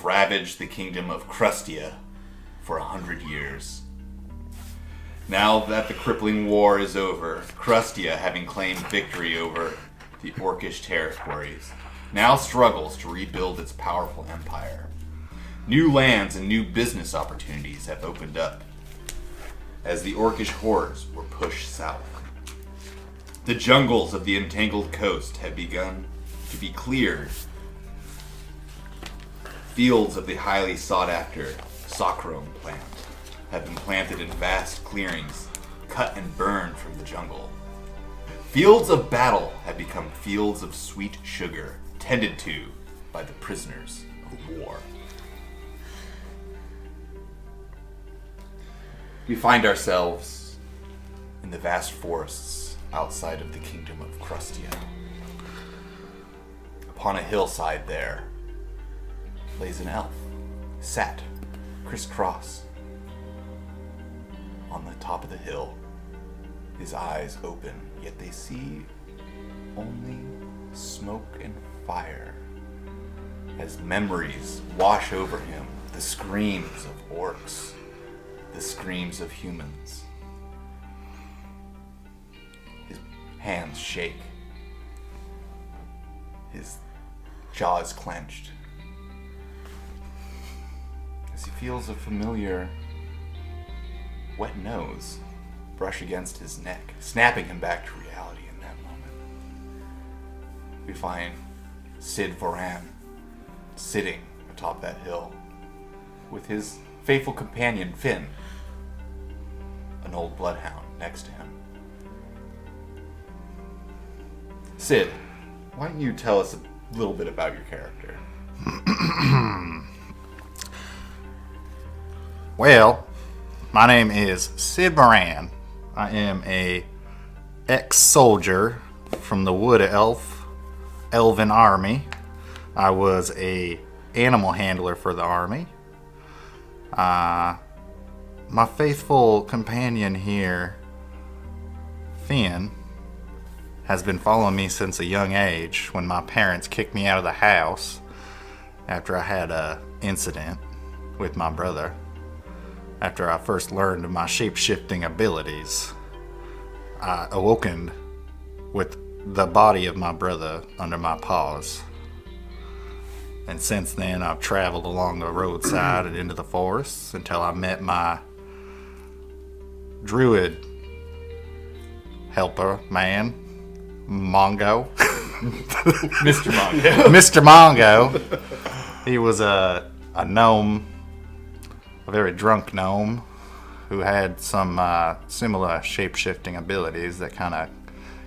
ravaged the kingdom of Krustia for 100 years. Now that the crippling war is over, Krustia, having claimed victory over the Orcish territories, now struggles to rebuild its powerful empire. New lands and new business opportunities have opened up as the Orcish hordes were pushed south. The jungles of the Entangled Coast have begun to be cleared. Fields of the highly sought-after Sochrome plant have been planted in vast clearings, cut and burned from the jungle. Fields of battle have become fields of sweet sugar, tended to by the prisoners of war. We find ourselves in the vast forests outside of the kingdom of Krustia. Upon a hillside there lays an elf, sat crisscross on the top of the hill, his eyes open, yet they see only smoke and fire as memories wash over him, the screams of orcs, the screams of humans. His hands shake, his jaws clenched, as he feels a familiar wet nose brush against his neck, snapping him back to reality in that moment. We find Sid Voran sitting atop that hill with his faithful companion Finn, an old bloodhound, next to him. Sid, why don't you tell us a little bit about your character? Well, my name is Sid Moran. I am a ex-soldier from the Wood Elven Army. I was a animal handler for the army. My faithful companion here, Finn, has been following me since a young age when my parents kicked me out of the house after I had a incident with my brother. After I first learned of my shape-shifting abilities, I awoken with the body of my brother under my paws. And since then, I've traveled along the roadside and into the forests until I met my druid helper man, Mongo. Mr. Mongo. Mr. Mongo. He was a gnome, a very drunk gnome, who had some similar shape-shifting abilities that kind of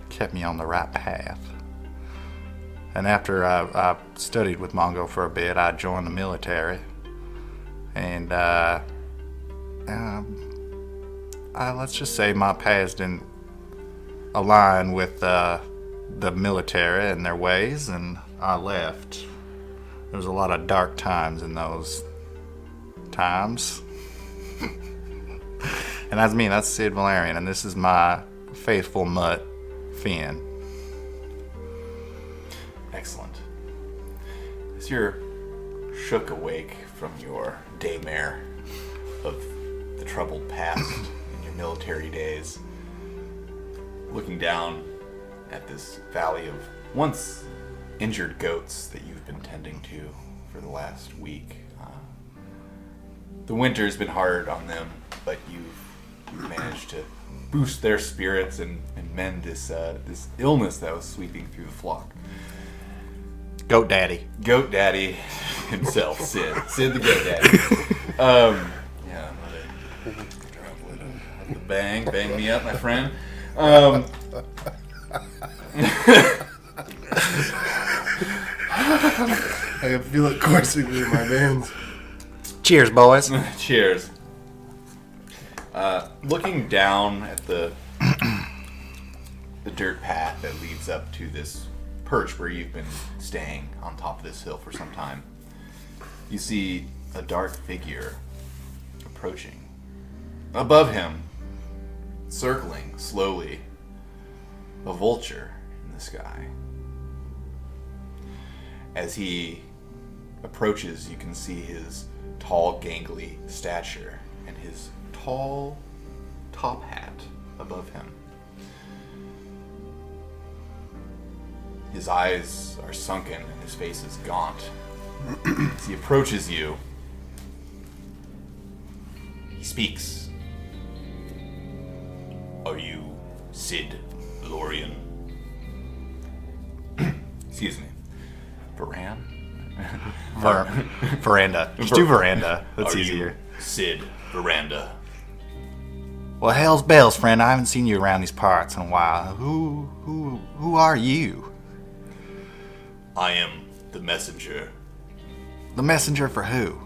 kept me on the right path. And after I studied with Mongo for a bit, I joined the military. And let's just say my paths didn't align with the military and their ways, and I left. There was a lot of dark times in those times. And that's me, that's Sid Valerian, and this is my faithful mutt, Finn. Excellent. As you're shook awake from your daymare of the troubled past in your military days, looking down at this valley of once injured goats that you've been tending to for the last week. The winter's been hard on them, but you've managed to boost their spirits and mend this illness that was sweeping through the flock. Goat Daddy himself, Sid the Goat Daddy. Yeah, the bang me up, my friend. I can feel it coursing through my veins. Cheers, boys. Cheers. Looking down at the dirt path that leads up to this perch where you've been staying on top of this hill for some time, you see a dark figure approaching. Above him, circling slowly, a vulture in the sky. As he approaches, you can see his tall, gangly stature and his tall top hat above him. His eyes are sunken and his face is gaunt. As he approaches you, he speaks. Are you Sid Lorian? Excuse me. Varan? Veranda. Just do veranda. That's Are easier. You Sid Veranda. Well, hell's bells, friend. I haven't seen you around these parts in a while. Who are you? I am the messenger. The messenger for who?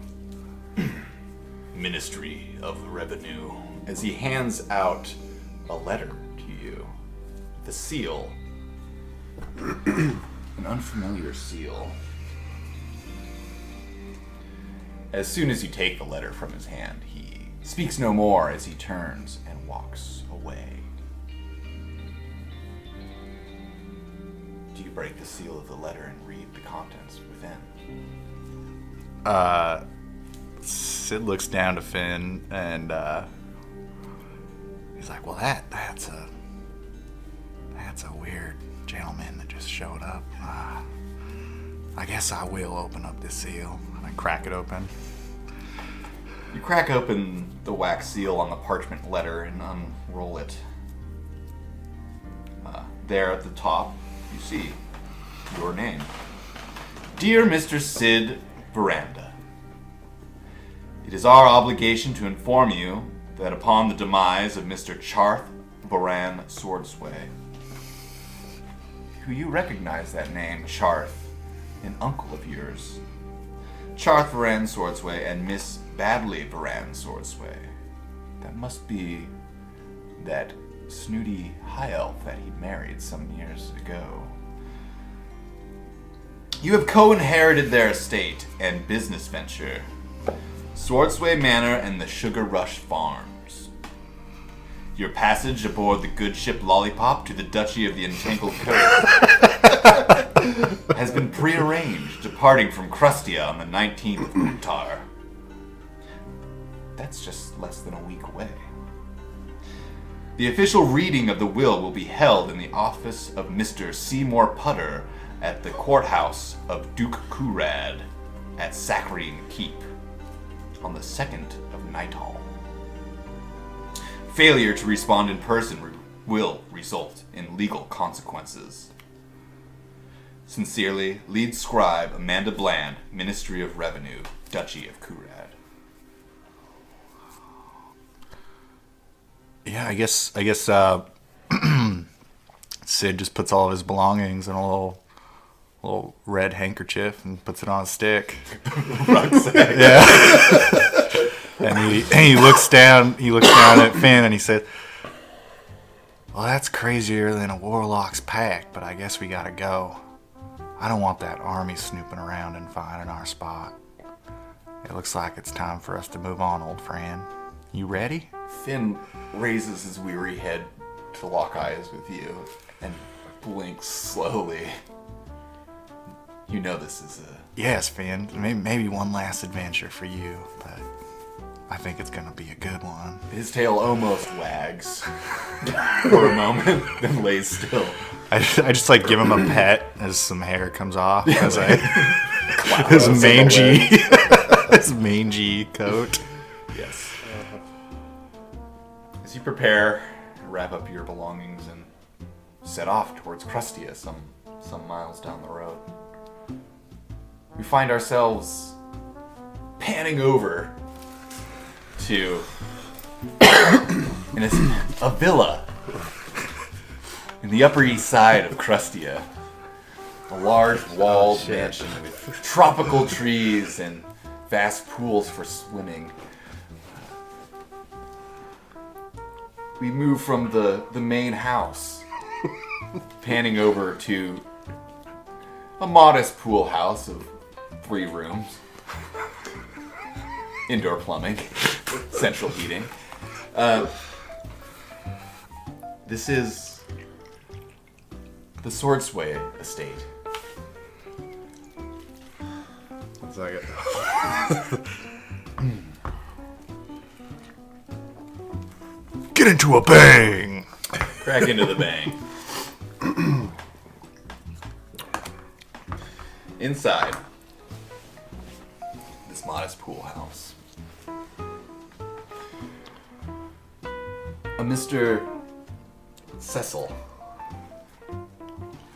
Ministry of Revenue. As he hands out a letter to you. The seal. An unfamiliar seal. As soon as you take the letter from his hand, he speaks no more as he turns and walks away. Do you break the seal of the letter and read the contents within? Sid looks down to Finn and he's like, well, that's a weird gentleman that just showed up. I guess I will open up this seal. And I crack it open. You crack open the wax seal on the parchment letter and unroll it. There at the top, you see your name. Dear Mr. Sid Veranda, it is our obligation to inform you that upon the demise of Mr. Charth Varan Swordsway, who you recognize that name, Charth, an uncle of yours, Charth Varan Swordsway and Miss Badley Varan Swordsway. That must be that snooty high elf that he married some years ago. You have co-inherited their estate and business venture, Swordsway Manor and the Sugar Rush Farms. Your passage aboard the good ship Lollipop to the Duchy of the Entangled Coast has been prearranged, departing from Krustia on the 19th of Uttar. That's just less than a week away. The official reading of the will be held in the office of Mr. Seymour Putter at the courthouse of Duke Kurad at Saccharine Keep on the 2nd of Nighthall. Failure to respond in person will result in legal consequences. Sincerely, lead scribe Amanda Bland, Ministry of Revenue, Duchy of Kurad. Yeah, I guess Sid just puts all of his belongings in a little red handkerchief and puts it on a stick. Rucksack. Yeah. and he looks down at Finn and he said, well, that's crazier than a warlock's pact, but I guess we gotta go. I don't want that army snooping around and finding our spot. It looks like it's time for us to move on, old friend. You ready? Finn raises his weary head to lock eyes with you and blinks slowly. You know this is a... Yes, Finn. Maybe one last adventure for you, but I think it's gonna be a good one. His tail almost wags for a moment, then lays still. I just like give him a pet as some hair comes off. As his mangy coat. Yes. As you prepare, wrap up your belongings and set off towards Krustia, some miles down the road, we find ourselves panning over to a villa in the Upper East Side of Krustia. A large walled mansion with tropical trees and vast pools for swimming. We move from the main house, panning over to a modest pool house of 3 rooms, indoor plumbing, central heating. This is the Swordsway estate. second. Get into a bang! Crack into the bang. Inside this modest pool house, a Mr. Cecil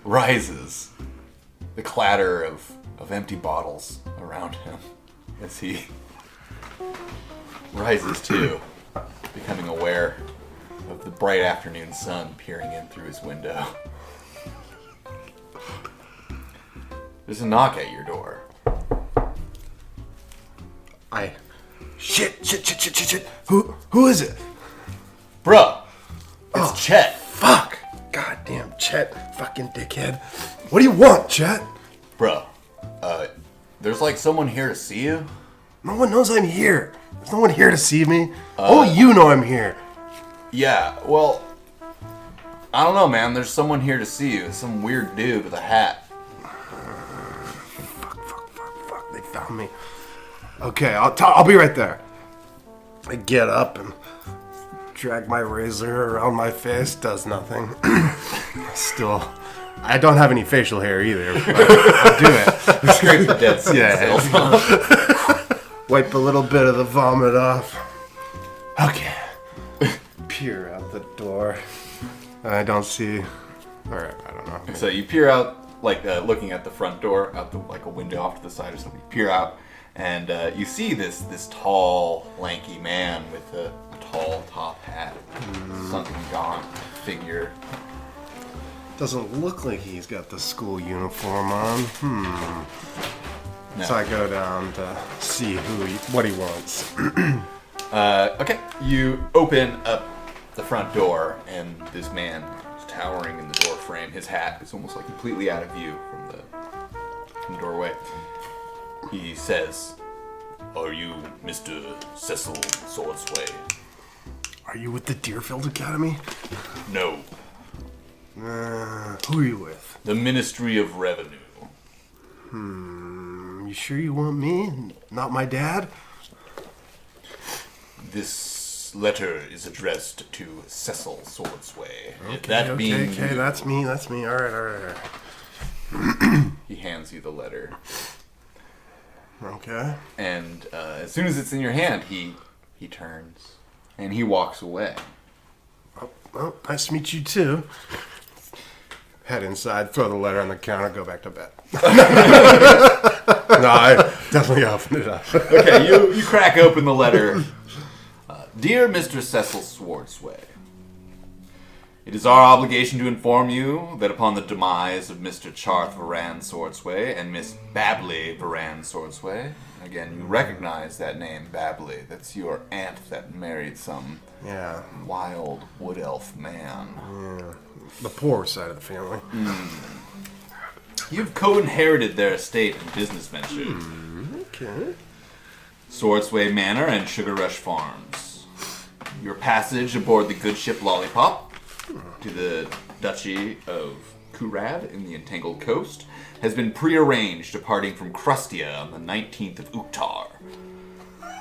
rises, the clatter of empty bottles around him as he rises too, becoming aware of the bright afternoon sun peering in through his window. There's a knock at your door. Shit. Who is it? Bruh, it's Chet. Fuck. Goddamn Chet. Fucking dickhead. What do you want, Chet? Bruh, there's like someone here to see you. No one knows I'm here. There's no one here to see me. Only you know I'm here. Yeah, well, I don't know, man. There's someone here to see you. Some weird dude with a hat. Fuck. They found me. Okay, I'll be right there. I get up and drag my razor around my face. Does nothing. Still, I don't have any facial hair either. But I'll do it. Scrape the dead skin cells. Wipe a little bit of the vomit off. Okay. Peer out the door. I don't see. Or I don't know. So you peer out, like looking at the front door, out the like a window off to the side or something. You peer out, and you see this tall, lanky man with a tall top hat, sunken gaunt figure. Doesn't look like he's got the school uniform on. No. So I go down to see what he wants. Okay, you open up the front door, and this man is towering in the door frame. His hat is almost like completely out of view from the doorway. He says, "Are you Mr. Cecil Swordsway?" Are you with the Deerfield Academy? No, Who are you with? the Ministry of Revenue. You sure you want me? Not my dad? This letter is addressed to Cecil Swordsway. Okay, that's me. All right. He hands you the letter. Okay. And as soon as it's in your hand, he turns and he walks away. Well, nice to meet you too. Head inside, throw the letter on the counter, go back to bed. No, I definitely opened it up. Okay, you crack open the letter. Dear Mr. Cecil Swordsway, it is our obligation to inform you that upon the demise of Mr. Charth Varan Swordsway and Miss Babley Varan Swordsway, again, you recognize that name, Babley. That's your aunt that married some wild wood elf man. Yeah. The poor side of the family. You've co-inherited their estate and business ventures. Okay. Swordsway Manor and Sugar Rush Farms. Your passage aboard the good ship Lollipop to the Duchy of Kurad in the Entangled Coast has been prearranged, departing from Krustia on the 19th of Uktar.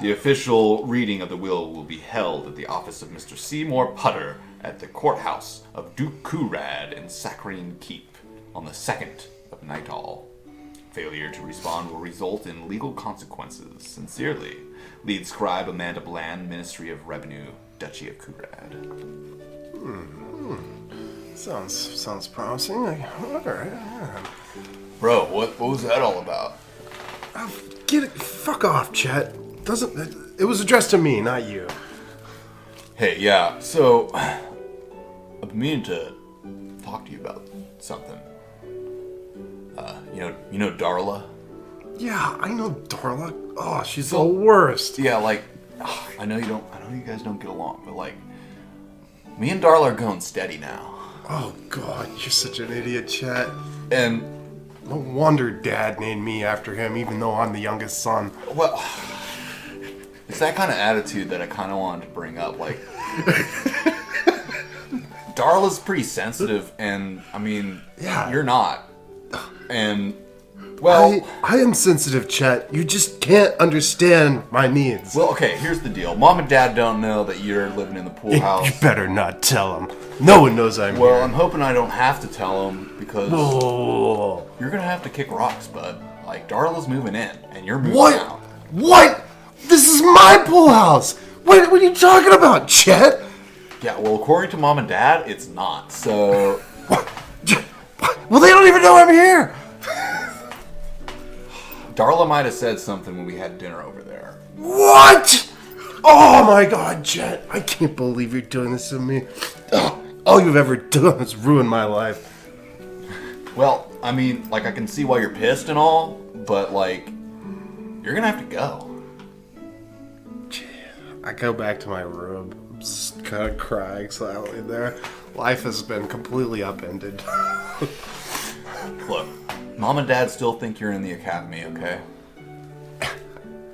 The official reading of the will be held at the office of Mr. Seymour Putter at the courthouse of Duke Kurad in Saccharine Keep on the 2nd of Nightal. Failure to respond will result in legal consequences. Sincerely, lead scribe Amanda Bland, Ministry of Revenue, Duchy of Kurad. Sounds promising. All right. Bro, what was that all about? Get it. Fuck off, Chet. It was addressed to me, not you. Hey, yeah, so I've been meaning to talk to you about something. You know Darla? Yeah, I know Darla. Oh, she's the worst. Yeah, like, I know you guys don't get along, but like, me and Darla are going steady now. Oh God, you're such an idiot, Chet. And no wonder Dad named me after him, even though I'm the youngest son. Well, it's that kind of attitude that I kind of wanted to bring up. Like, Darla's pretty sensitive, and I mean, yeah, you're not. And Well, I am sensitive, Chet. You just can't understand my needs. well, okay, here's the deal. Mom and Dad don't know that you're living in the pool house. You better not tell them. No one knows I'm Well, here. I'm hoping I don't have to tell them because Whoa. you're gonna have to kick rocks, bud. Like, Darla's moving in, and you're moving What? out. What? This is my pool house. What are you talking about, Chet? Yeah, well, according to Mom and Dad, it's not. So, What? Well, they don't even know I'm here. Darla might have said something when we had dinner over there. What? Oh my God, Chet! I can't believe you're doing this to me. All you've ever done is ruin my life. Well, I mean, like, I can see why you're pissed and all, but, like, you're gonna have to go. I go back to my room, just kind of crying silently there. Life has been completely upended. Look, Mom and Dad still think you're in the academy, okay?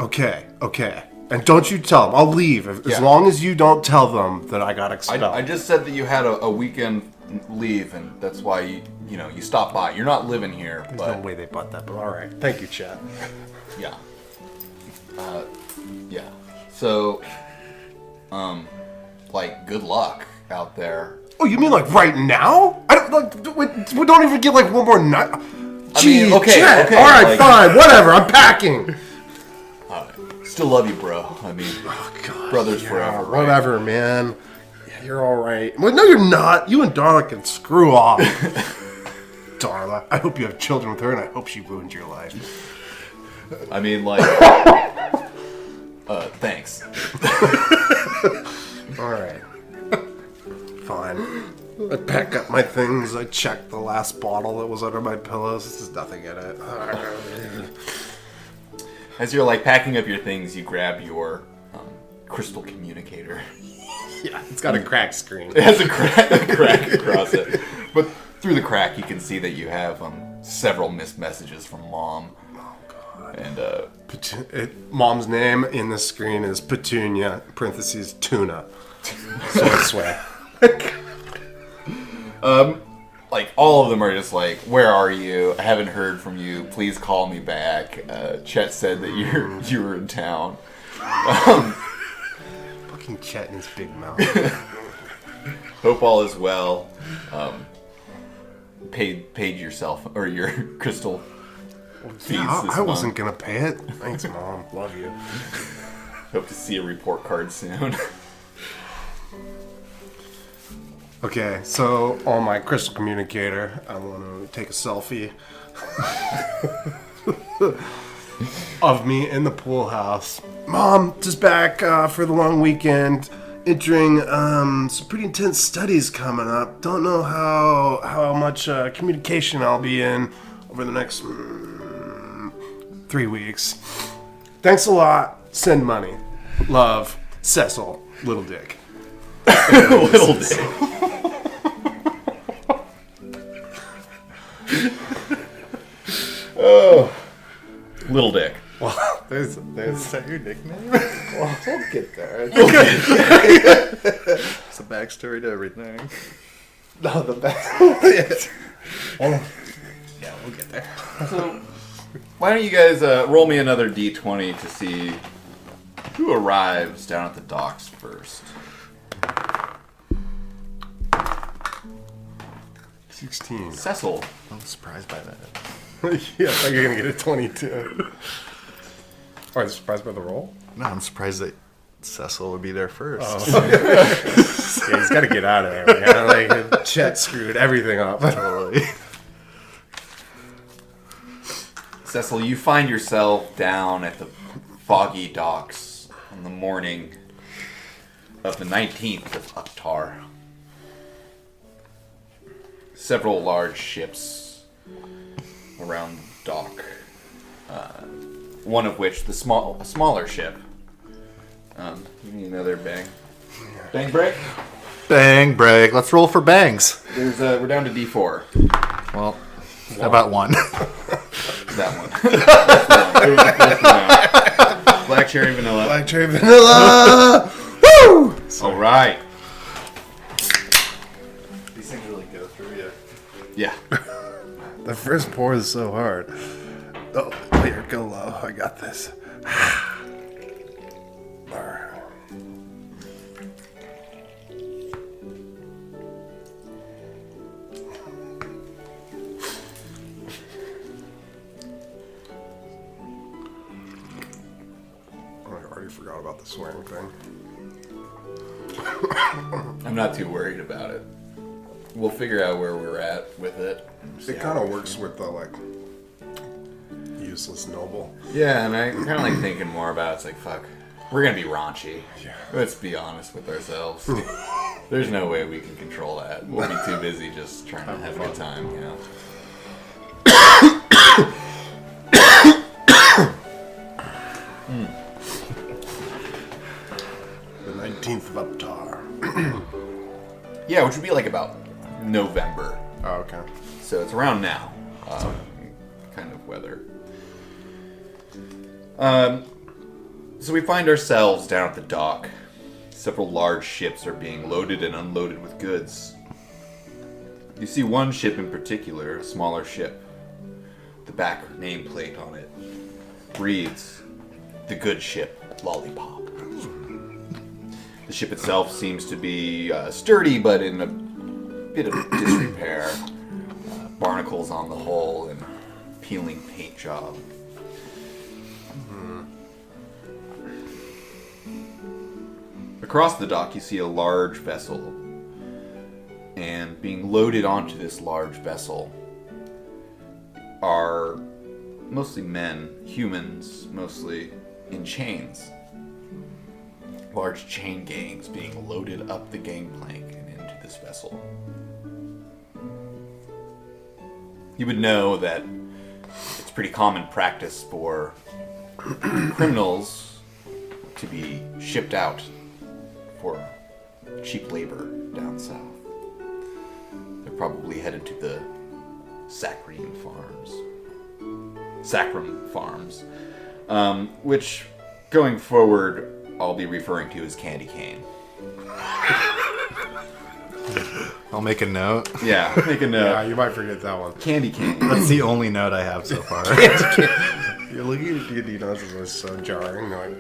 Okay. And don't you tell them. I'll leave as Yeah. long as you don't tell them that I got expelled. I just said that you had a weekend leave, and that's why you stopped by. You're not living here, There's but no way they bought that, but all right. Thank you, Chet. yeah, yeah. So, like, good luck out there. Oh, you mean like right now? I don't like. We don't even get like one more night. mean, okay, Chet. okay, All right, like- fine, whatever. I'm packing. Still love you, bro. I mean, brothers forever. Right? Whatever, man. Yeah, you're all right. Well, no, you're not. You and Darla can screw off. Darla, I hope you have children with her, and I hope she ruined your life. I mean, like, thanks. All right. Fine. I pack up my things. I check the last bottle that was under my pillows. There's nothing in it. As you're like packing up your things, you grab your crystal communicator. Yeah, it's got a cracked screen. It has a crack across it, but through the crack, you can see that you have several missed messages from Mom. Oh God. And Mom's name in the screen is Petunia (parentheses tuna). So I swear. like all of them are just like, "Where are you? I haven't heard from you. Please call me back." Chet said that you were in town. Fucking Chet and his big mouth. Hope all is well. Paid yourself or your crystal fees Yeah, this I month. wasn't gonna pay it. Thanks, Mom. Love you. Hope to see a report card soon. Okay, so on my crystal communicator, I want to take a selfie of me in the pool house. Mom, just back for the long weekend, entering some pretty intense studies coming up. Don't know how much communication I'll be in over the next 3 weeks. Thanks a lot. Send money. Love, Cecil, Little Dick. Little dick. Oh, Little Dick. Well, there's Is that your nickname? well, we'll get there. It's a backstory to everything. No, the best. Yeah, we'll get there. So, why don't you guys roll me another d20 to see who arrives down at the docks first? 16. Cecil. I'm surprised by that. Yeah, I thought you were gonna get a 22. Oh, I'm surprised by the roll? No, I'm surprised that Cecil would be there first. Yeah, he's gotta get out of there, man. Like, Chet screwed everything up. Totally. Cecil, you find yourself down at the foggy docks on the morning of the 19th of Uktar. Several large ships around the dock. One of which, a smaller ship. You need another bang. Bang break? Bang, break. Let's roll for bangs. We're down to D4. Well, how about one? That one. That's the one. It was the first one out. Black cherry vanilla. Black cherry vanilla! Woo! All right. These things really go through you. Yeah. The first pour is so hard. Oh, here, go low. I got this. Alright. I already forgot about the swearing thing. I'm not too worried about it. We'll figure out where we're at with it. It kind of works with the, like, useless noble. Yeah, and I kind of like thinking more about it's like, fuck, we're going to be raunchy. Yeah. Let's be honest with ourselves. There's no way we can control that. We'll be too busy just trying to have a good time, you know? The 19th of Uptar. Yeah, which would be like about November. Oh, okay. So it's around now. Kind of weather. So we find ourselves down at the dock. Several large ships are being loaded and unloaded with goods. You see one ship in particular, a smaller ship. The back nameplate on it reads, "The Good Ship Lollipop." The ship itself seems to be sturdy, but in a bit of disrepair. Barnacles on the hull and peeling paint job. Across the dock, you see a large vessel, and being loaded onto this large vessel are mostly men, humans, mostly in chains. Large chain gangs being loaded up the gangplank and into this vessel. You would know that it's pretty common practice for criminals to be shipped out for cheap labor down south. They're probably headed to the Sacrum Farms, which going forward I'll be referring to as Candy Cane. I'll make a note. Yeah, make a note. Yeah, you might forget that one. Candy Cane. That's the only note I have so far. You're looking at D&D notes, it was so jarring. You're like,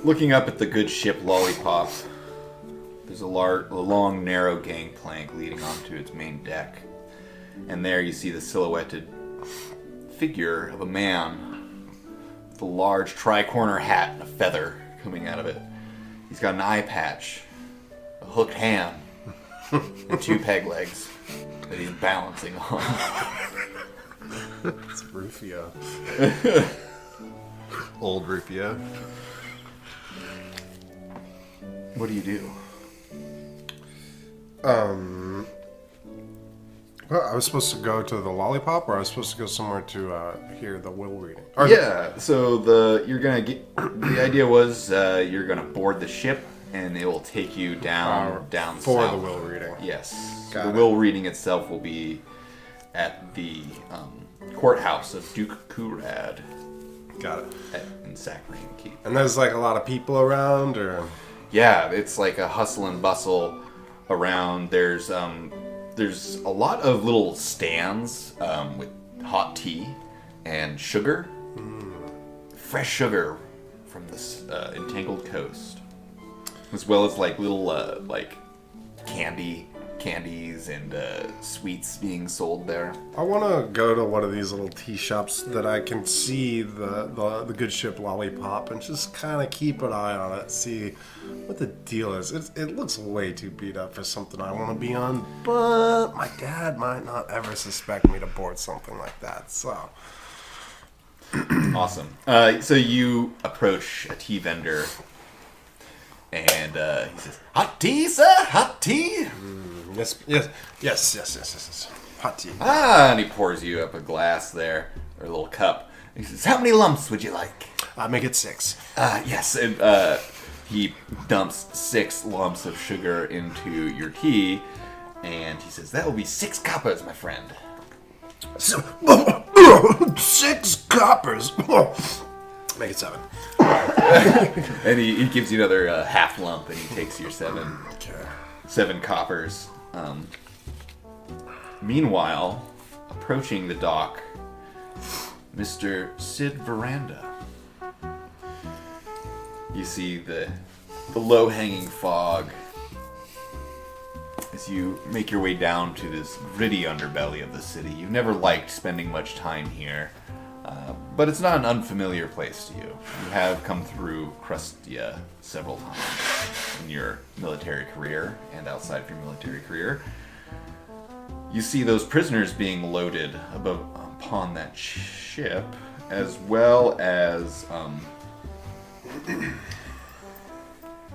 Looking up at the good ship Lollipop, there's a long, narrow gangplank leading onto its main deck. And there you see the silhouetted figure of a man with a large tri-corner hat and a feather coming out of it. He's got an eye patch, a hooked hand, and 2 peg legs that he's balancing on. it's Rufio. Old Rufio. What do you do? Well, I was supposed to go to the Lollipop, or I was supposed to go somewhere to hear the will reading. Yeah, so the idea was you're gonna board the ship and it will take you down for south. the will reading. Yes, Got the it. will reading itself will be at the courthouse of Duke Kurad Got it. in Sacrum Keep. And there's like a lot of people around, or Yeah, it's like a hustle and bustle around. There's a lot of little stands with hot tea and sugar, fresh sugar from this Entangled Coast, as well as like little like candies and sweets being sold there. I want to go to one of these little tea shops that I can see the good ship Lollipop and just kind of keep an eye on it, see what the deal is. It looks way too beat up for something I want to be on, but my dad might not ever suspect me to board something like that, so... Awesome. So you approach a tea vendor, and he says, "Hot tea, sir? Hot tea?" Yes. Hot tea. And he pours you up a glass there, or a little cup. He says, "How many lumps would you like?" Make it 6. Yes, and he dumps 6 lumps of sugar into your tea, and he says, "That will be 6 coppers, my friend." So, 6 coppers. Make it 7. And he gives you another half lump, and he takes your 7 Okay. 7 coppers. Meanwhile, approaching the dock, Mr. Sid Veranda. You see the low-hanging fog as you make your way down to this gritty underbelly of the city. You've never liked spending much time here, but it's not an unfamiliar place to you. You have come through Krustia several times in your military career and outside of your military career. You see those prisoners being loaded upon that ship, as well as...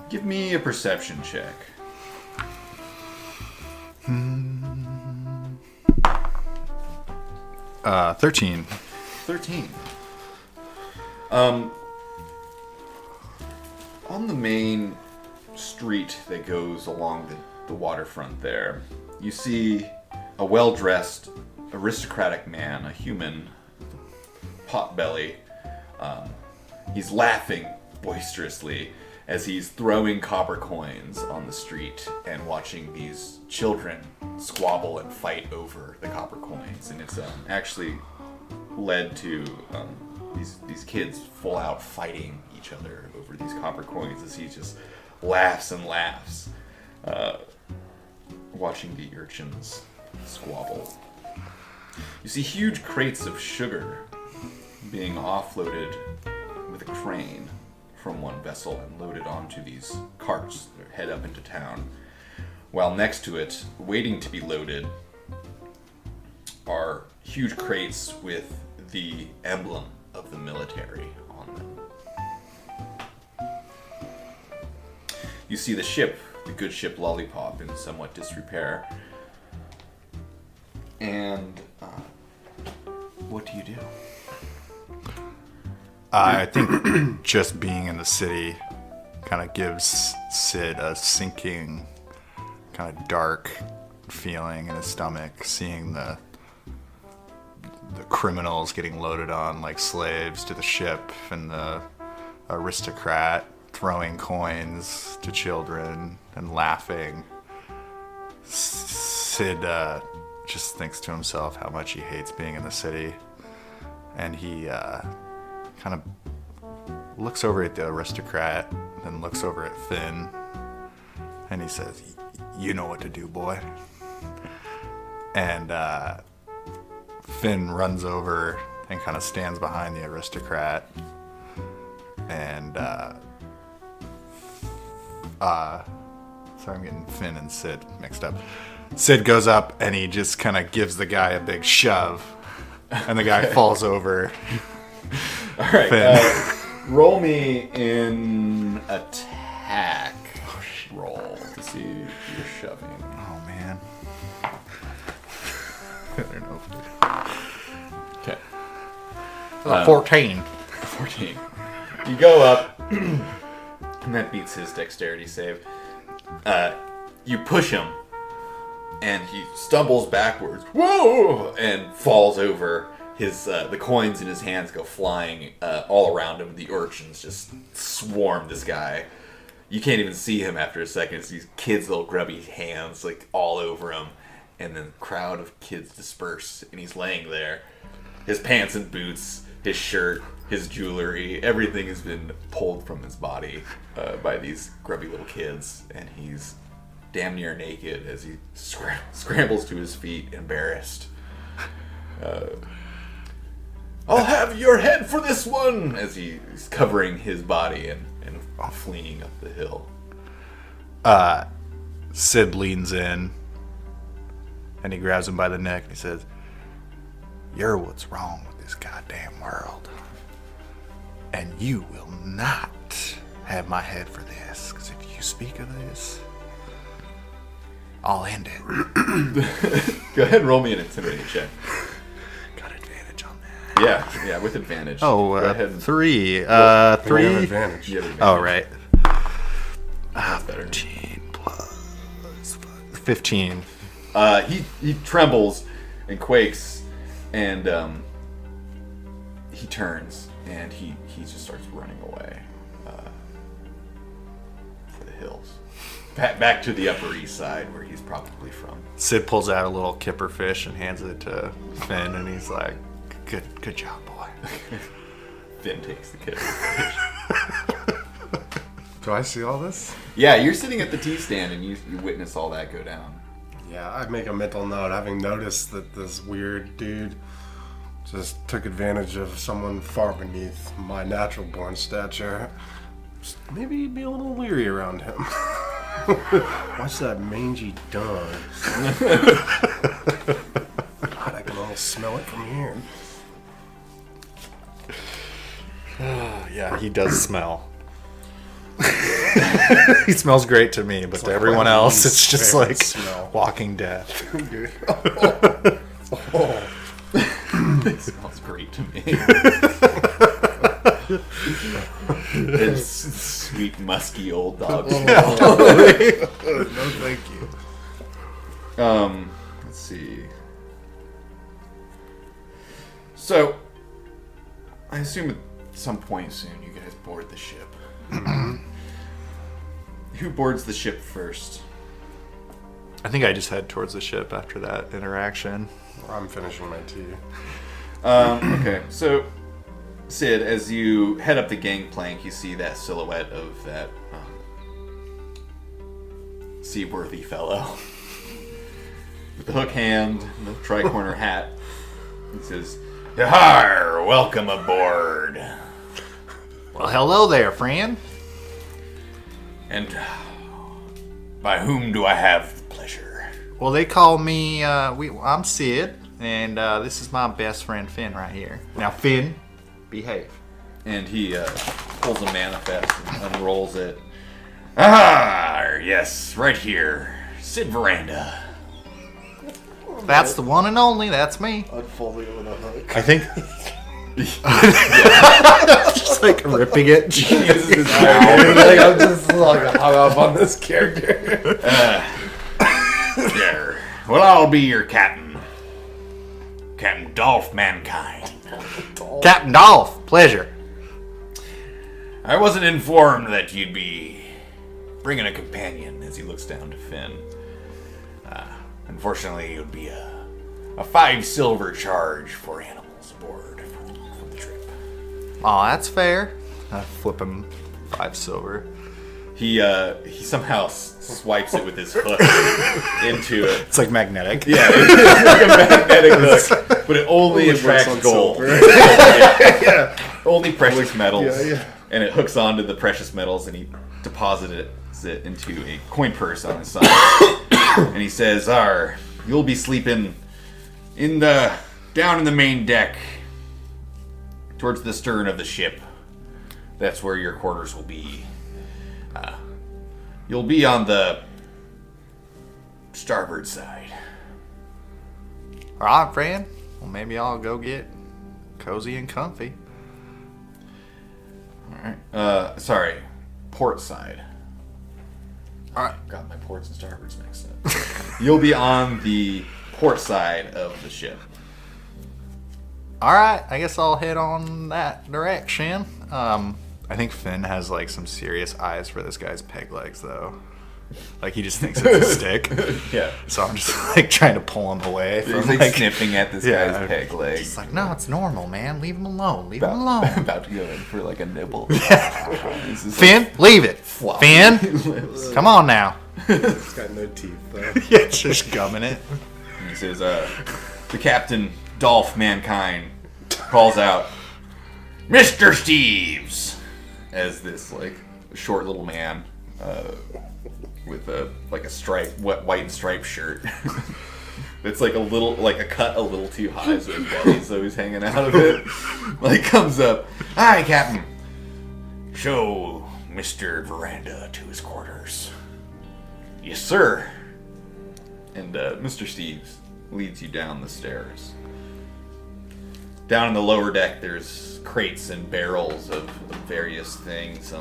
give me a perception check. 13. 13. On the main street that goes along the waterfront there, you see a well-dressed, aristocratic man, a human, potbelly. He's laughing boisterously as he's throwing copper coins on the street and watching these children squabble and fight over the copper coins. And it's actually led to these kids full out fighting each other over these copper coins as he just laughs and laughs, watching the urchins squabble. You see huge crates of sugar being offloaded with a crane from one vessel and loaded onto these carts that head up into town. While next to it, waiting to be loaded, are huge crates with the emblem of the military on them. You see the ship, the good ship Lollipop, in somewhat disrepair. And what do you do? I think just being in the city kind of gives Sid a sinking, kind of dark feeling in his stomach, seeing the criminals getting loaded on like slaves to the ship, and the aristocrat throwing coins to children and laughing. Sid just thinks to himself how much he hates being in the city, and he kind of looks over at the aristocrat, then looks over at Finn, and he says, "You know what to do, boy." And Finn runs over and kind of stands behind the aristocrat, and sorry, I'm getting Finn and Sid mixed up. Sid goes up and he just kind of gives the guy a big shove, and the guy falls over. All right, roll me in attack roll to see if you're shoving. Oh man. I don't know. Okay. 14. 14. You go up, and that beats his dexterity save. You push him, and he stumbles backwards. Whoa! And falls over. The coins in his hands go flying all around him. The urchins just swarm this guy. You can't even see him after a second. It's these kids' little grubby hands like all over him. And then the crowd of kids disperse, and he's laying there. His pants and boots, his shirt, his jewelry, everything has been pulled from his body by these grubby little kids. And he's damn near naked as he scrambles to his feet, embarrassed. I'll have your head for this one! As he's covering his body and fleeing up the hill. Sid leans in, and he grabs him by the neck, and he says, "You're what's wrong with this goddamn world. And you will not have my head for this, because if you speak of this, I'll end it." Go ahead and roll me an intimidate check. Got advantage on that. Yeah, with advantage. Oh, Go ahead and 3. You have 3? advantage. you have advantage. Oh, right. That's better. 13 plus 15. He trembles and quakes, and he turns, and he just starts running away for the hills. back to the Upper East Side, where he's probably from. Sid pulls out a little kipper fish and hands it to Finn, and he's like, "Good job, boy." Finn takes the kid. Do I see all this? Yeah, you're sitting at the tea stand and you witness all that go down. Yeah, I make a mental note, having noticed that this weird dude just took advantage of someone far beneath my natural-born stature. Just maybe be a little leery around him. Watch that mangy dog. God, I can almost smell it from here. Yeah, he does smell. He smells great to me, but to everyone else, it's just like walking death. It smells great to me. It's sweet, musky old dog smell. No, thank you. Let's see. So, I assume at some point soon you guys board the ship. Who boards the ship first? I think I just head towards the ship after that interaction. I'm finishing my tea. Okay, so Sid, as you head up the gangplank, you see that silhouette of that seaworthy fellow with the hook hand and the tri-corner hat. He says, "Yar, welcome aboard. Well, hello there, friend. And by whom do I have the pleasure?" Well, they call me, I'm Sid, and this is my best friend, Finn, right here. Now, Finn, behave. And he pulls a manifest and unrolls it. Ah, yes, right here. Sid Veranda. That's the one and only, that's me. Unfolding it with a hook. I think... Just like ripping it. Like, I'm just like hung up on this character. There. Well, I'll be your captain. Captain Dolph Mankind. Captain Dolph, pleasure. I wasn't informed that you'd be bringing a companion, as he looks down to Finn. Unfortunately, it would be a 5 silver charge for animals aboard for the trip. Oh, that's fair. I flip him 5 silver. He somehow swipes it with his hook into it. It's like magnetic. Yeah, it's like a magnetic hook, but it only attracts gold. Yeah. Only precious metals. Yeah. And it hooks onto the precious metals, and he deposits it into a coin purse on his side. And he says, you'll be sleeping down in the main deck, towards the stern of the ship. That's where your quarters will be. You'll be on the starboard side. All right, friend. Well, maybe I'll go get cozy and comfy. All right. Sorry, port side. All right. Got my ports and starboards mixed up. You'll be on the port side of the ship. All right. I guess I'll head on that direction. I think Finn has like some serious eyes for this guy's peg legs, though. Like he just thinks it's a stick. Yeah. So I'm just like trying to pull him away from He's like sniffing at this guy's peg leg. It's like, no, it's normal, man. Leave him alone. Leave him alone. About to go in for like a nibble. Finn, leave it. floppy Finn, lips. come on now. It's got no teeth, though. Yeah, it's just gumming it. He says, the captain, Dolph Mankind, calls out, "Mr. Steves!" As this, like, short little man with a white and striped shirt. It's like a cut a little too high, so his belly, so he's hanging out of it. Like, comes up, "Hi, Captain. Show Mr. Veranda to his quarters." "Yes, sir." And Mr. Steves leads you down the stairs. Down in the lower deck, there's crates and barrels of various things.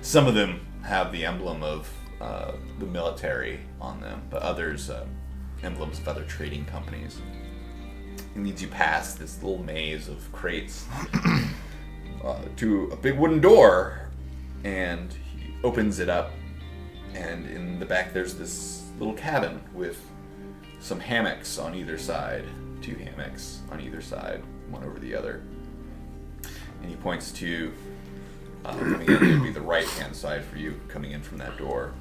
Some of them have the emblem of the military on them, but others emblems of other trading companies. He leads you past this little maze of crates to a big wooden door, and he opens it up, And in the back, there's this little cabin with some hammocks on either side. 2 hammocks on either side, one over the other. And he points to coming in, it would be the right-hand side for you, coming in from that door.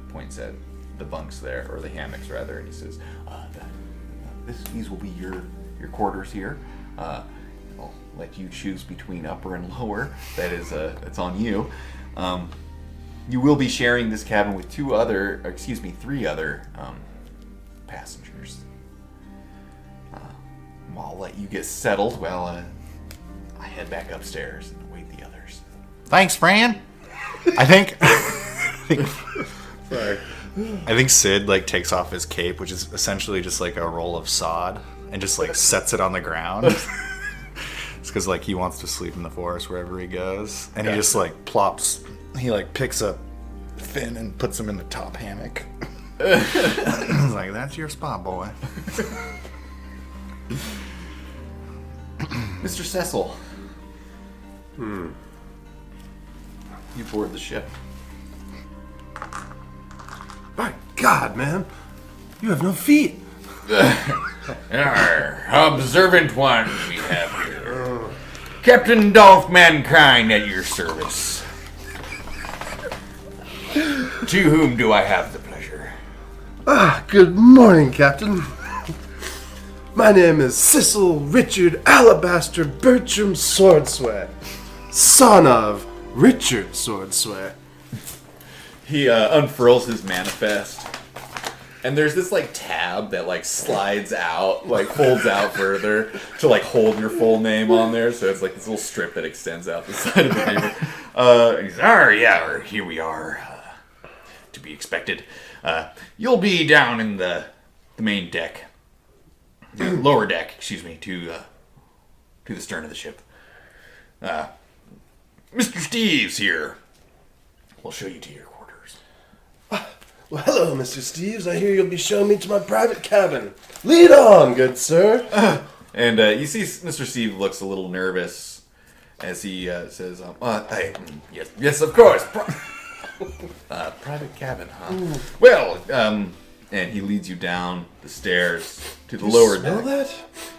Points at the bunks there, or the hammocks rather, and he says, these will be your quarters here. I'll let you choose between upper and lower. That is, it's on you. You will be sharing this cabin with 3 other passengers. I'll let you get settled while I head back upstairs and await the others. Thanks, Fran. I think Sorry. I think Sid like takes off his cape, which is essentially just like a roll of sod, and just like sets it on the ground. It's because like he wants to sleep in the forest wherever he goes, and he just like plops. He like picks up Finn and puts him in the top hammock. He's like, "That's your spot, boy." Mr. Cecil. You board the ship. My God, man. You have no feet. Observant one we have here. Captain Dolph Mankind at your service. To whom do I have the pleasure? Good morning, Captain. My name is Cecil Richard Alabaster Bertram Swordsway, son of Richard Swordsway. He unfurls his manifest, and there's this like tab that like slides out, like folds out further to like hold your full name on there. So it's like this little strip that extends out the side of the paper. Here we are. To be expected. You'll be down in the main deck, the lower deck, excuse me, to the stern of the ship. Mr. Steves here. We'll show you to your quarters. Well, hello, Mr. Steves. I hear you'll be showing me to my private cabin. Lead on, good sir. And you see Mr. Steve looks a little nervous as he says, yes, of course. Private cabin, huh? Ooh. Well, and he leads you down the stairs to the lower deck. Smell that?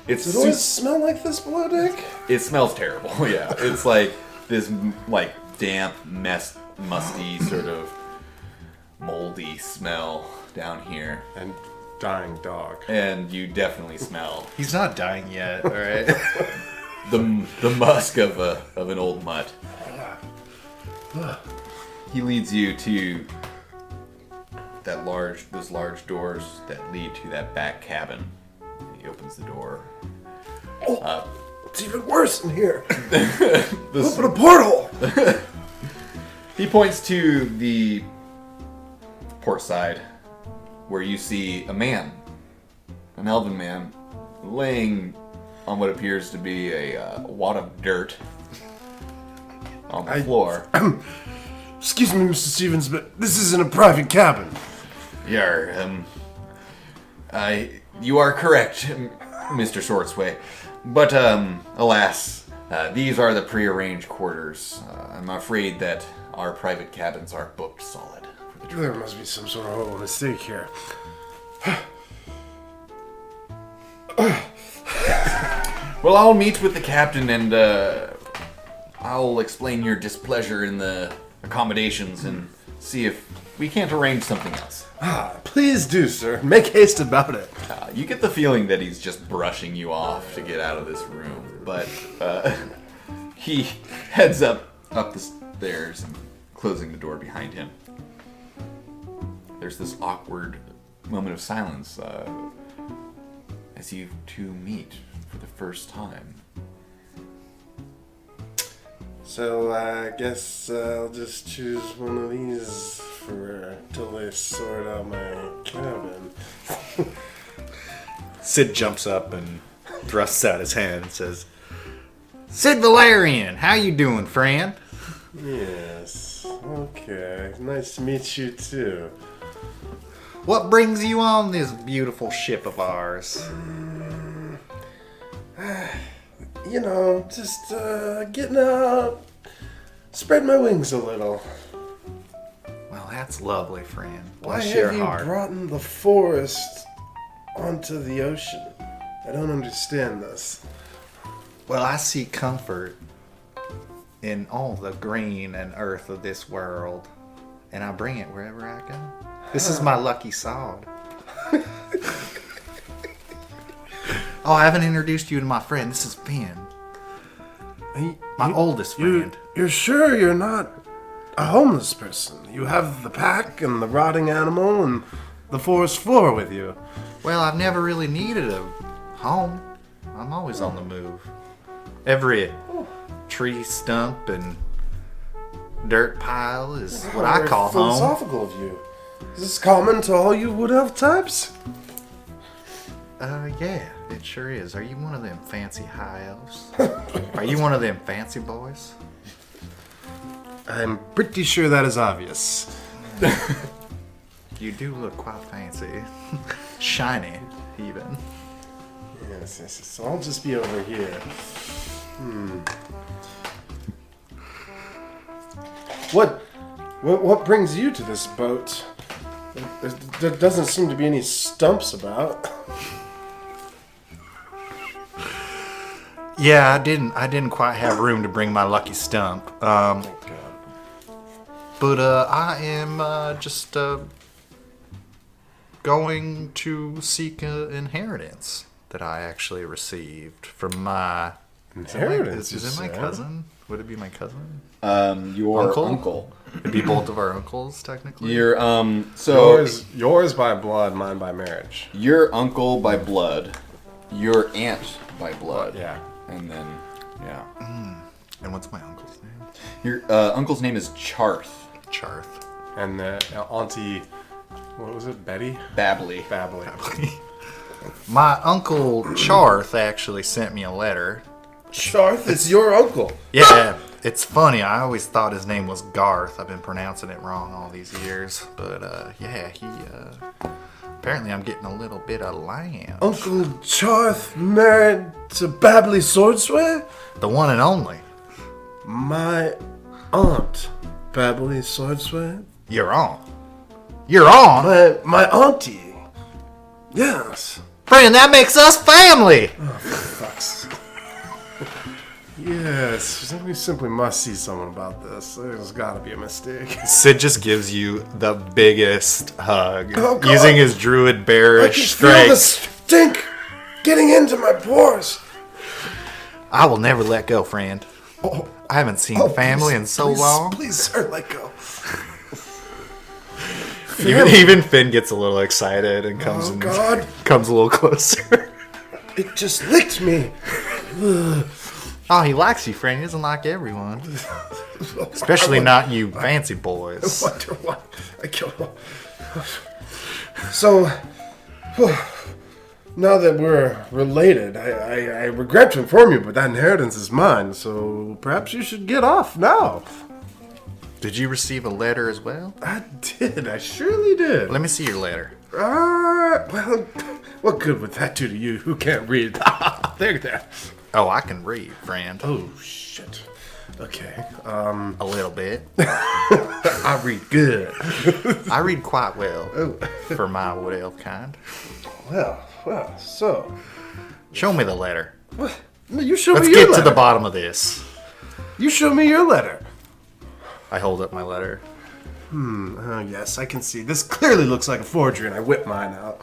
Does it always smell like this below deck? It smells terrible, yeah. It's like this like damp, musty, sort of moldy smell down here. And dying dog. And you definitely smell. He's not dying yet, all right? the musk of an old mutt. He leads you to those large doors that lead to that back cabin. He opens the door. It's even worse in here. Open a portal. He points to the port side, where you see a man, an elven man, laying on what appears to be a wad of dirt on the floor. Excuse me, Mr. Stevens, but this isn't a private cabin. Yeah, you are correct, Mr. Swordsway. But, alas, these are the prearranged quarters. I'm afraid that our private cabins are booked solid for the trip. There must be some sort of horrible mistake here. Well, I'll meet with the captain and, I'll explain your displeasure in the accommodations and see if we can't arrange something else. Please do, sir. Make haste about it. You get the feeling that he's just brushing you off to get out of this room, but he heads up the stairs and closing the door behind him. There's this awkward moment of silence as you two meet for the first time. So I guess I'll just choose one of these till they sort out my cabin. Sid jumps up and thrusts out his hand and says, "Sid Valerian, how you doing, friend?" Yes, okay. Nice to meet you too. What brings you on this beautiful ship of ours? You know, just getting out, spread my wings a little. Well, that's lovely, friend. Why Bless your have you heart. brought the forest onto the ocean? I don't understand this. Well, I see comfort in all the green and earth of this world, and I bring it wherever I go. This is my lucky sod. Oh, I haven't introduced you to my friend. This is Finn, my oldest friend. You're sure you're not a homeless person? You have the pack and the rotting animal and the forest floor with you. Well, I've never really needed a home. I'm always on the move. Every tree stump and dirt pile is what I call home. Philosophical of you. Is this common to all you wood elf types? Yeah, it sure is. Are you one of them fancy high elves? Are you one of them fancy boys? I'm pretty sure that is obvious. You do look quite fancy. Shiny, even. Yes. So I'll just be over here. What brings you to this boat? There doesn't seem to be any stumps about. Yeah, I didn't quite have room to bring my lucky stump. But I am just going to seek an inheritance that I actually received from my Inheritance? Is it my cousin? Would it be my cousin? Your uncle. It'd be both of our uncles, technically. Your so Yours by blood, mine by marriage. your uncle by blood, your aunt by blood. Yeah. And then And what's my uncle's name? your uncle's name is Charth Charth. And Auntie, what was it? Betty? Babley. Babley. My uncle Charth actually sent me a letter. Charth, it's your uncle. Yeah, it's funny. I always thought his name was Garth. I've been pronouncing it wrong all these years. But yeah, he apparently I'm getting a little bit of land. Uncle Charth married to Babley Swordswear? The one and only. My aunt, Babley Swordswear? You're on. You're on. My auntie. Yes. Friend, that makes us family. Fucks. Yes, we simply must see someone about this. There's got to be a mistake. Sid just gives you the biggest hug, Oh, God. using his druid I bearish can feel the strength. stink getting into my pores. I will never let go, friend. Oh, I haven't seen family in so long. Please, sir, let go. Even Finn gets a little excited and comes Oh, God. comes a little closer. It just licked me. Oh, he likes you, friend. He doesn't like everyone. Especially not you fancy boys. Wonder why I killed him. So, now that we're related, I regret to inform you, but that inheritance is mine, so perhaps you should get off now. Did you receive a letter as well? I did. I surely did. Let me see your letter. Well, what good would that do to you who can't read? There. Oh, I can read, friend. Oh, shit. Okay. A little bit. I read good. I read quite well for my wood elf kind. Well, so. Show me the letter. What? No, you show Let's me your get to letter. the bottom of this. You show me your letter. I hold up my letter. Oh, yes, I can see. This clearly looks like a forgery, and I whip mine out.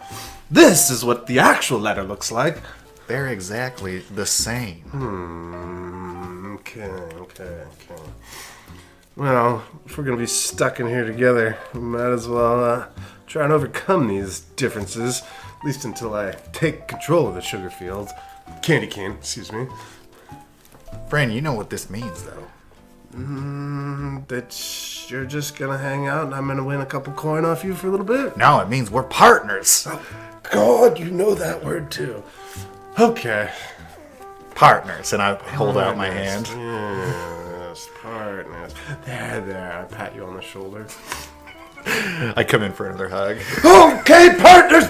This is what the actual letter looks like. They're exactly the same. Okay. Well, if we're gonna be stuck in here together, we might as well try and overcome these differences, at least until I take control of the sugar field. Candy cane, excuse me. Friend, you know what this means, though. That you're just gonna hang out and I'm gonna win a couple coin off you for a little bit? No, it means we're partners. God, you know that word too. Okay. Partners, and I hold out my hand. Yes, partners. There, I pat you on the shoulder. I come in for another hug. Okay, partners!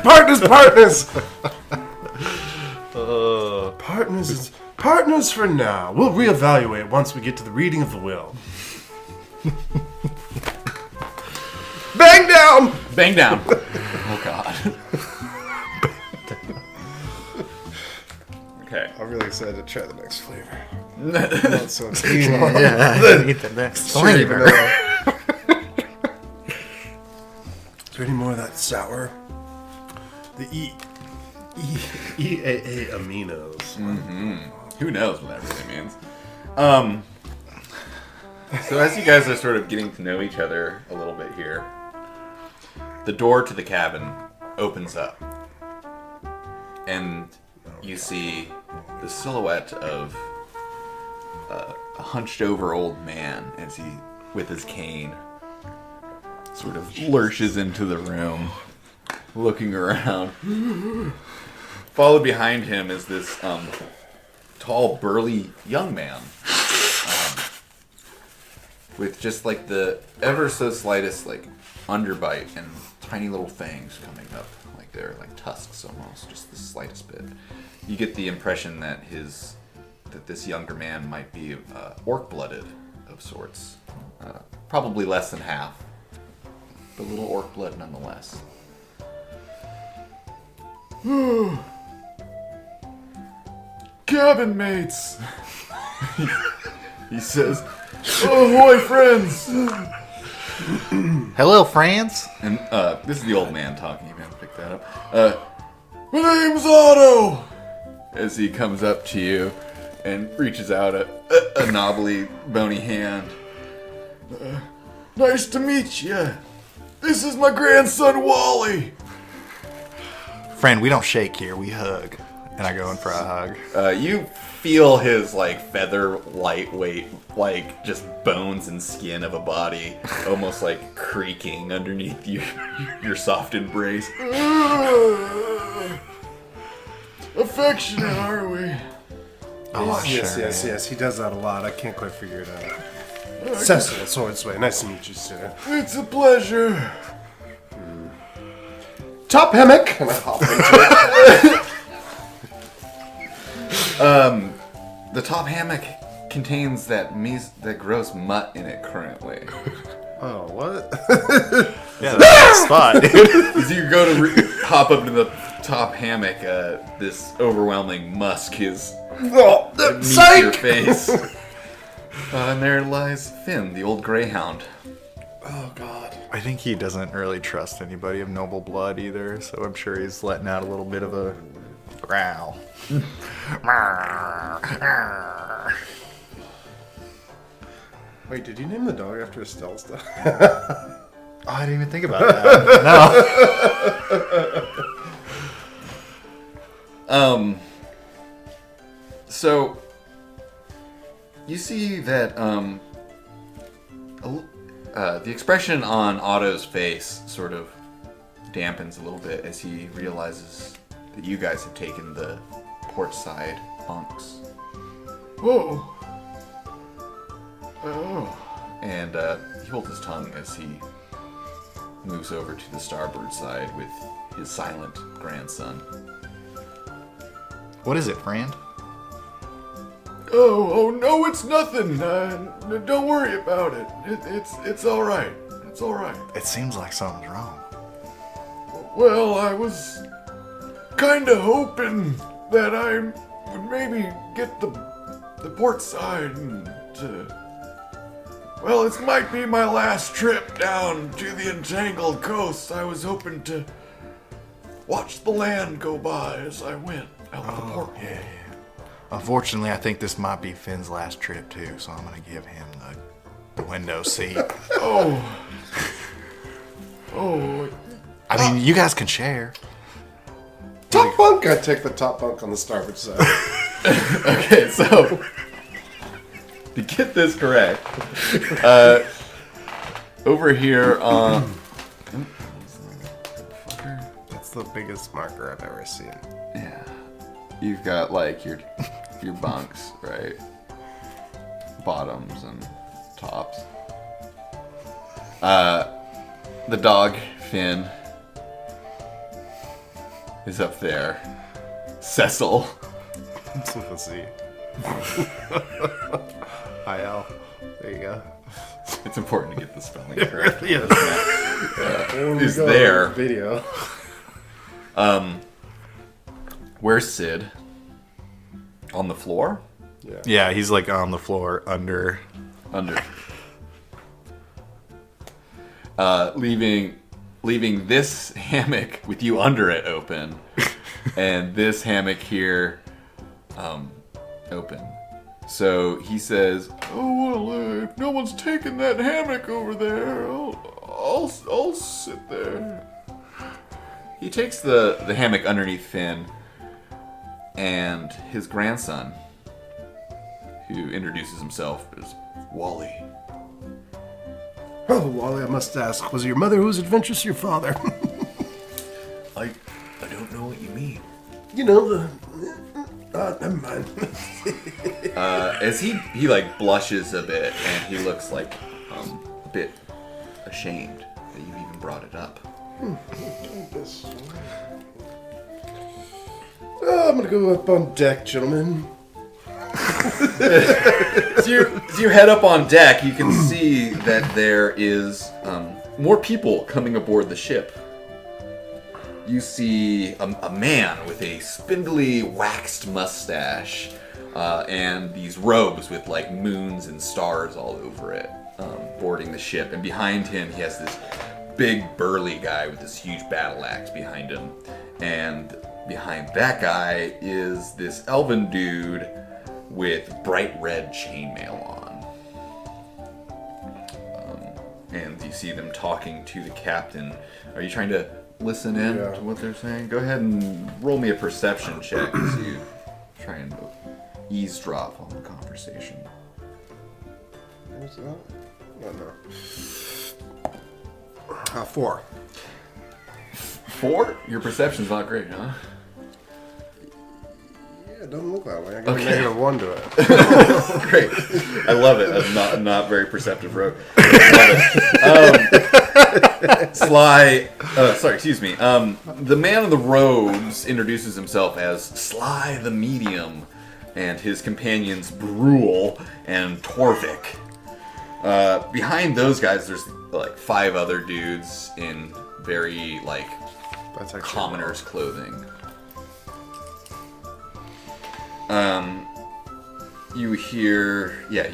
Partners for now. We'll reevaluate once we get to the reading of the will. down! Bang down. Oh, God. Okay. I'm really excited to try the next flavor. Not So I need the next flavor. Is there any more of that sour? The EAA aminos. Who knows what that really means? So as you guys are sort of getting to know each other a little bit here, the door to the cabin opens up, and you see the silhouette of a hunched-over old man as he, with his cane, sort of lurches into the room, looking around. Followed behind him is this tall, burly young man. With just like the ever so slightest like underbite and tiny little fangs coming up, like they're like tusks almost, just the slightest bit. You get the impression that this younger man might be orc-blooded of sorts, probably less than half, but a little orc blood nonetheless. Cabin mates, he says. Ahoy, friends! Hello, friends. And this is the old man talking. You haven't picked that up. My name's Otto! As he comes up to you and reaches out a knobbly, bony hand. Nice to meet you. This is my grandson, Wally. Friend, we don't shake here, we hug. And I go in for a hug. You feel his, like, feather, lightweight, like, just bones and skin of a body almost, like, creaking underneath your soft embrace. Affectionate, are we? Oh, Yes. He does that a lot. I can't quite figure it out. Cecil Swordsway. Nice to meet you, sir. It's a pleasure. Top hammock. And I hop into it. The top hammock contains that gross mutt in it currently. Oh, what? Yeah, that's the spot, dude. As you go to hop up to the top hammock, this overwhelming musk is beneath your face. And there lies Finn, the old greyhound. Oh, God. I think he doesn't really trust anybody of noble blood either, so I'm sure he's letting out a little bit of a growl. Wait, did you name the dog after Estelle stuff? Oh, I didn't even think about that. No. So you see that the expression on Otto's face sort of dampens a little bit as he realizes that you guys have taken the port side bunks. Oh. And he holds his tongue as he moves over to the starboard side with his silent grandson. What is it, friend? Oh no, it's nothing. Don't worry about it. It's all right. It's all right. It seems like something's wrong. Well, I was kind of hoping that I would maybe get the port side and well, it might be my last trip down to the Entangled Coast. I was hoping to watch the land go by as I went out the port. Yeah. Unfortunately, I think this might be Finn's last trip too, so I'm gonna give him the window seat. Oh. I mean, you guys can share. Top bunk. I take the top bunk on the starboard side. Okay, so to get this correct, over here on... That's the biggest marker I've ever seen. Yeah. You've got, like, your bunks, right? Bottoms and tops. The dog, Finn, is up there. Cecil. Let's see. IL. There you go. It's important to get the spelling correct. Yes. is there. Video. Where's Sid? On the floor? Yeah, he's like on the floor under. Leaving this hammock with you under it open, and this hammock here open. So he says, "Oh well, if no one's taken that hammock over there, I'll sit there." He takes the hammock underneath Finn, and his grandson, who introduces himself as Wally. Oh, Wally, I must ask, was it your mother who was adventurous or your father? I don't know what you mean. You know, never mind. As he like blushes a bit, and he looks like a bit ashamed that you even brought it up. I'm gonna go up on deck, gentlemen. As you head up on deck, you can see that there is more people coming aboard the ship. You see a man with a spindly waxed mustache and these robes with like moons and stars all over it, boarding the ship. And behind him, he has this big burly guy with this huge battle axe behind him. And behind that guy is this elven dude with bright red chainmail on. And you see them talking to the captain. Are you trying to listen in to what they're saying? Go ahead and roll me a perception check as you try and eavesdrop on the conversation. What's that? Oh, no. 4. 4? Your perception's not great, huh? Yeah, it doesn't look that way. I got a negative 1 to it. Great. I love it. I'm not very perceptive rogue. I love it. Sly. Excuse me. The man in the robes introduces himself as Sly the Medium, and his companions Brule and Torvik. Behind those guys, there's like 5 other dudes in very like commoners' clothing. You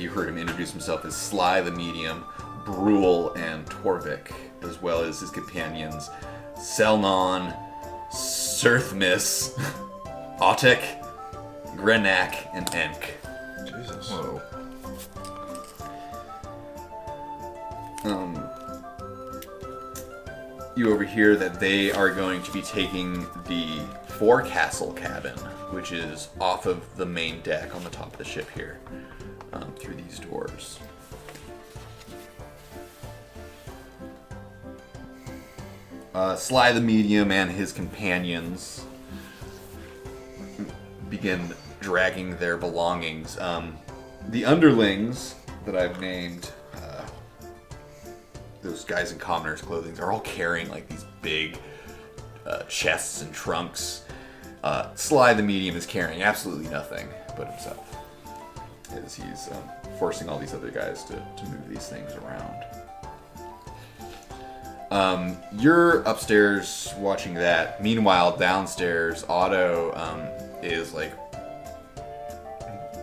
heard him introduce himself as Sly the Medium, Brule, and Torvik, as well as his companions Selnon, Surthmis, Autek, Grenak, and Enk. Jesus. Whoa. You overhear that they are going to be taking the forecastle cabin, which is off of the main deck on the top of the ship here, through these doors. Sly the Medium and his companions begin dragging their belongings. The underlings that I've named, those guys in commoners' clothing, are all carrying like these big chests and trunks. Sly the Medium is carrying absolutely nothing but himself, as he's forcing all these other guys to move these things around. You're upstairs watching that. Meanwhile, downstairs, Otto is like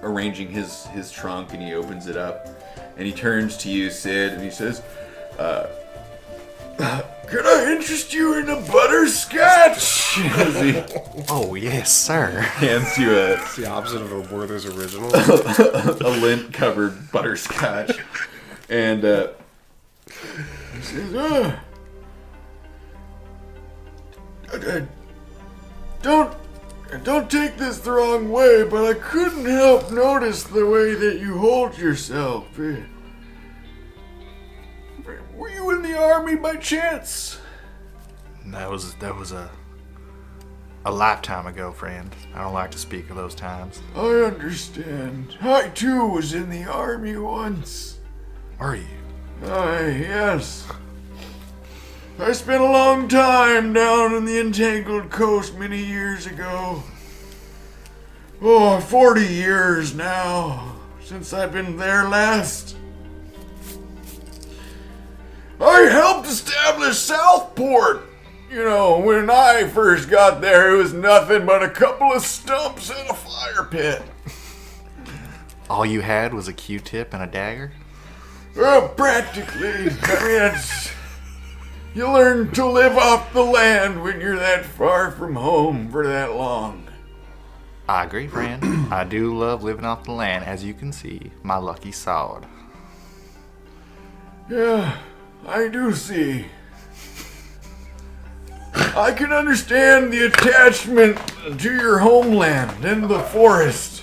arranging his trunk, and he opens it up, and he turns to you, Sid, and he says, "Could I interest you in a butterscotch?" As he Oh, yes, sir. hands you It's the opposite of a Werther's original. a lint-covered butterscotch, and he says, Don't take this the wrong way, but I couldn't help notice the way that you hold yourself. Were you in the army by chance?" That was a lifetime ago, friend. I don't like to speak of those times. I understand. I too was in the army once. Are you? Yes. I spent a long time down in the Entangled Coast many years ago. 40 years now since I've been there last. I helped establish Southport. You know, when I first got there, it was nothing but a couple of stumps and a fire pit. All you had was a Q-tip and a dagger? Well, practically. I mean, you learn to live off the land when you're that far from home for that long. I agree, friend. I do love living off the land, as you can see, my lucky sod. Yeah, I do see. I can understand the attachment to your homeland and the forest.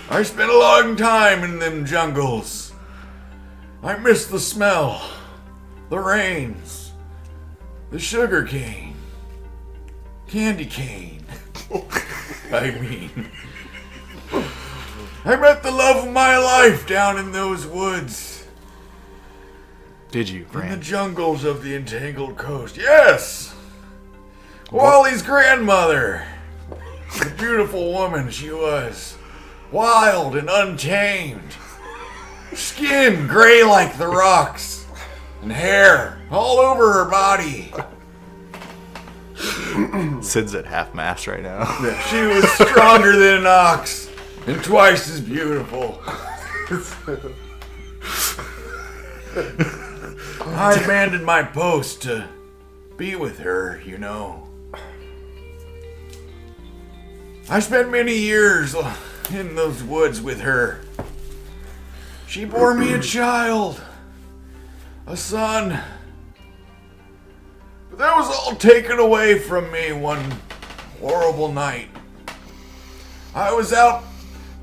I spent a long time in them jungles. I miss the smell, the rains, the sugar cane, candy cane. I mean, I met the love of my life down in those woods. Did you, In the friend? jungles of the Entangled Coast. Yes! Wally's grandmother. The beautiful woman she was. Wild and untamed. Skin gray like the rocks. And hair all over her body. Sid's at half-mast right now. She was stronger than an ox. And twice as beautiful. I abandoned my post to be with her, you know. I spent many years in those woods with her. She bore me a child, a son. But that was all taken away from me one horrible night. I was out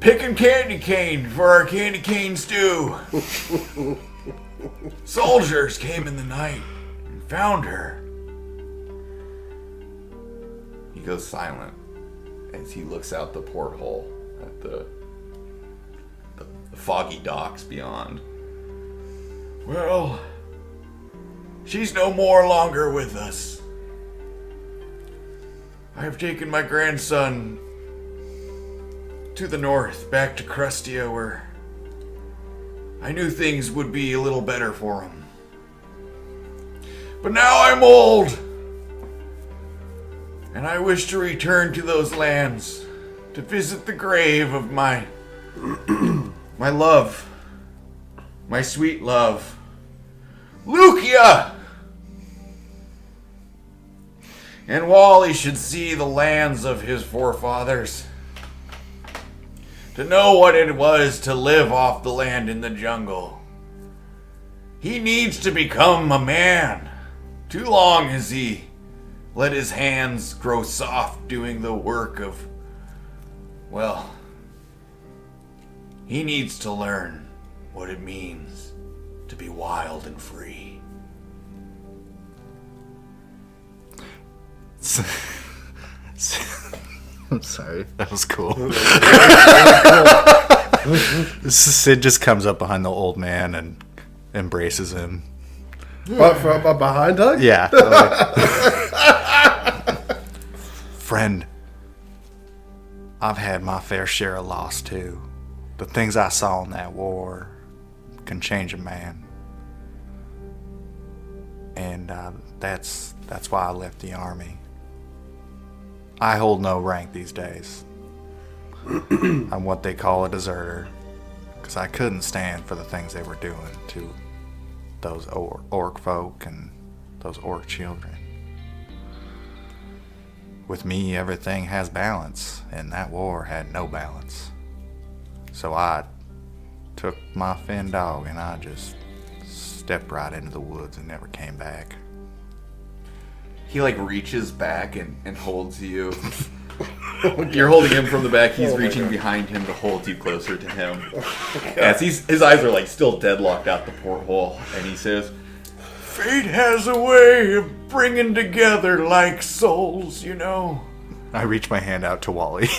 picking candy cane for our candy cane stew. Soldiers came in the night and found her. He goes silent as he looks out the porthole at the foggy docks beyond. Well, she's no more longer with us. I have taken my grandson to the north, back to Krustia, where I knew things would be a little better for him. But now I'm old, and I wish to return to those lands to visit the grave of my love, my sweet love, Lucia! And Wally should see the lands of his forefathers, to know what it was to live off the land in the jungle. He needs to become a man. Too long has he let his hands grow soft doing the work of, well, he needs to learn what it means to be wild and free. I'm sorry. That was cool. Sid just comes up behind the old man and embraces him. What, from behind us? Yeah. Friend, I've had my fair share of loss too. The things I saw in that war can change a man. And that's why I left the army. I hold no rank these days. I'm what they call a deserter, because I couldn't stand for the things they were doing to those orc folk and those orc children. With me, everything has balance, and that war had no balance. So I took my Finn dog and I just stepped right into the woods and never came back. He reaches back and holds you. You're holding him from the back. He's reaching behind him to hold you closer to him. As his eyes are still deadlocked out the porthole, and he says, "Fate has a way of bringing together like souls, you know." I reach my hand out to Wally.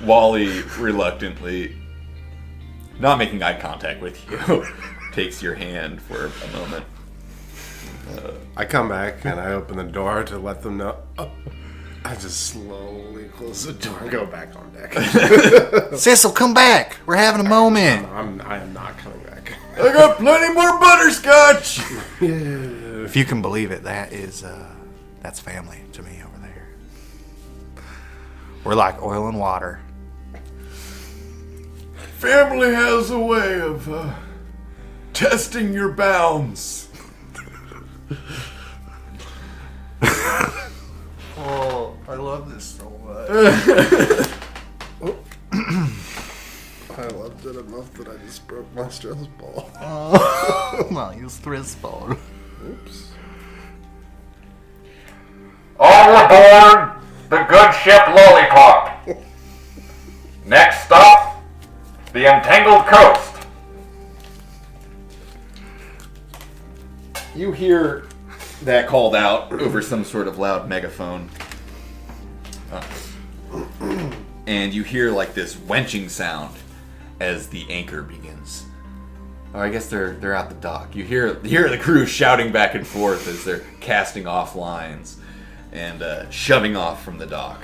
Wally reluctantly, not making eye contact with you, takes your hand for a moment. I come back and I open the door to let them know. I just slowly close the door and go back on deck. Cecil, come back. We're having a moment. I am not coming back. I got plenty more butterscotch. If you can believe it, that's family to me over there. We're like oil and water. Family has a way of testing your bounds. Oh, I love this so much. I loved it enough that I just broke my stress ball. Well, you stress ball. Oops. All aboard the good ship Lollipop. Next stop, the Entangled Coast. You hear that called out over some sort of loud megaphone. And you hear like this wenching sound as the anchor begins. Oh, I guess they're at the dock. You hear the crew shouting back and forth as they're casting off lines and shoving off from the dock.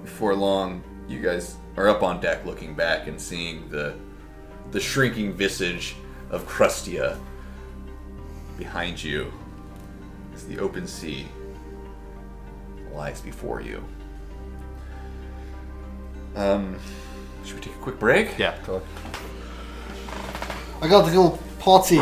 Before long, you guys are up on deck looking back and seeing the shrinking visage of Krustia behind you as the open sea lies before you. Should we take a quick break? Yeah. I got to go potty.